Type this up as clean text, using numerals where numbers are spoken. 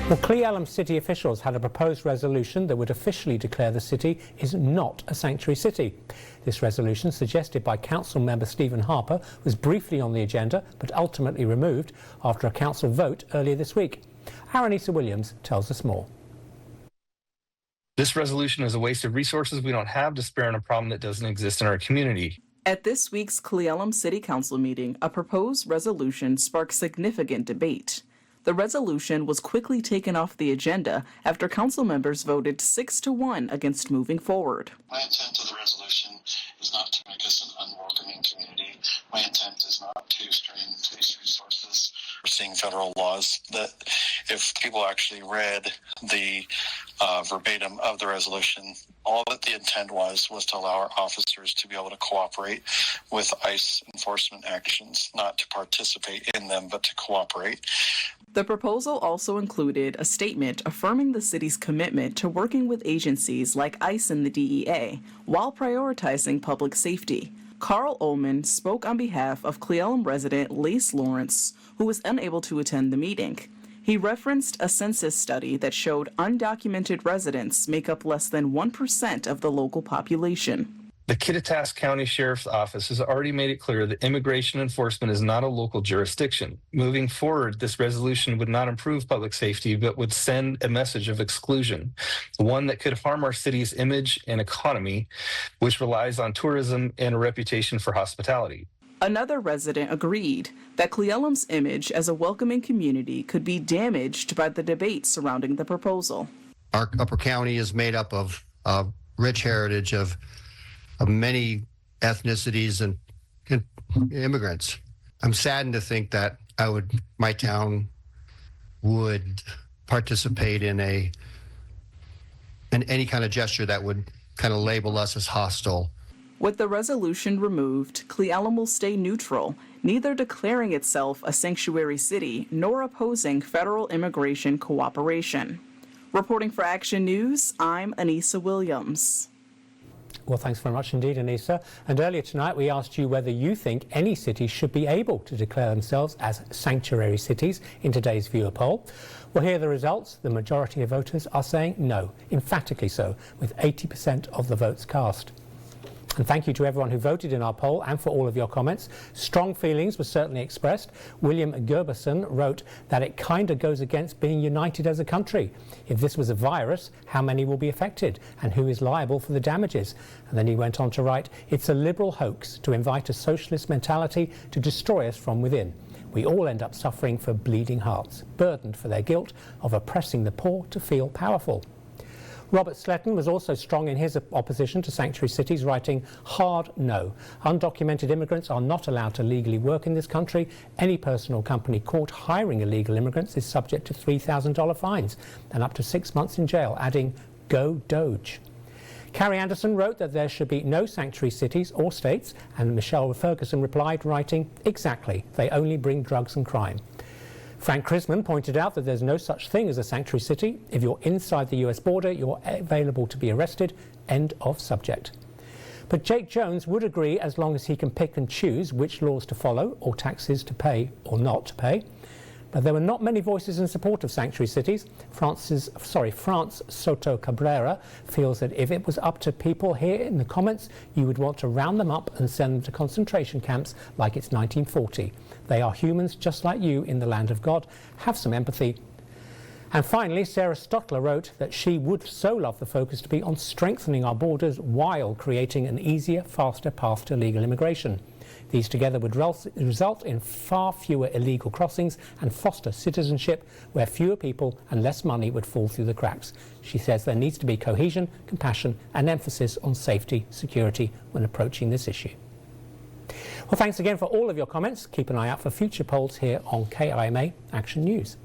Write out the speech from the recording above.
Well, Cle Elum city officials had a proposed resolution that would officially declare the city is not a sanctuary city. This resolution, suggested by councilmember Steven Harper, was briefly on the agenda but ultimately removed after a council vote earlier this week. Our Anisa Williams tells us more. This resolution is a waste of resources we don't have to spare on a problem that doesn't exist in our community. At this week's Cle Elum City Council meeting, a proposed resolution sparked significant debate. The resolution was quickly taken off the agenda after council members voted 6-1 against moving forward. My intent of the resolution is not to make us an unwelcoming community. My intent is not to strain police resources. We're seeing federal laws that if people actually read the verbatim of the resolution, all that the intent was to allow our officers to be able to cooperate with ICE enforcement actions, not to participate in them, but to cooperate. The proposal also included a statement affirming the city's commitment to working with agencies like ICE and the DEA while prioritizing public safety. Cle Elum spoke on behalf of Cle Elum resident Lace Lawrence, who was unable to attend the meeting. He referenced a census study that showed undocumented residents make up less than 1% of the local population. The Kittitas County Sheriff's Office has already made it clear that immigration enforcement is not a local jurisdiction. Moving forward, this resolution would not improve public safety, but would send a message of exclusion, one that could harm our city's image and economy, which relies on tourism and a reputation for hospitality. Another resident agreed that Cle Elum's image as a welcoming community could be damaged by the debate surrounding the proposal. Our Upper County is made up of rich heritage of many ethnicities and immigrants. I'm saddened to think that my town would participate in any kind of gesture that would kind of label us as hostile. With the resolution removed, Cle Elum will stay neutral, neither declaring itself a sanctuary city nor opposing federal immigration cooperation. Reporting for Action News, I'm Anisa Williams. Well, thanks very much indeed, Anisa. And earlier tonight, we asked you whether you think any city should be able to declare themselves as sanctuary cities in today's viewer poll. Well, here are the results. The majority of voters are saying no, emphatically so, with 80% of the votes cast. And thank you to everyone who voted in our poll and for all of your comments. Strong feelings were certainly expressed. William Gerberson wrote that it kind of goes against being united as a country. If this was a virus, how many will be affected and who is liable for the damages? And then he went on to write, it's a liberal hoax to invite a socialist mentality to destroy us from within. We all end up suffering for bleeding hearts, burdened for their guilt of oppressing the poor to feel powerful. Robert Sletton was also strong in his opposition to sanctuary cities, writing, hard no. Undocumented immigrants are not allowed to legally work in this country. Any person or company caught hiring illegal immigrants is subject to $3,000 fines and up to 6 months in jail, adding, go Doge. Carrie Anderson wrote that there should be no sanctuary cities or states, and Michelle Ferguson replied, writing, exactly, they only bring drugs and crime. Frank Chrisman pointed out that there's no such thing as a sanctuary city. If you're inside the US border, you're available to be arrested. End of subject. But Jake Jones would agree as long as he can pick and choose which laws to follow or taxes to pay or not to pay. But there were not many voices in support of sanctuary cities. France Soto Cabrera feels that if it was up to people here in the comments, you would want to round them up and send them to concentration camps like it's 1940. They are humans just like you in the land of God. Have some empathy. And finally, Sarah Stotler wrote that she would so love the focus to be on strengthening our borders while creating an easier, faster path to legal immigration. These together would result in far fewer illegal crossings and foster citizenship where fewer people and less money would fall through the cracks. She says there needs to be cohesion, compassion and emphasis on safety, security when approaching this issue. Well, thanks again for all of your comments. Keep an eye out for future polls here on KIMA Action News.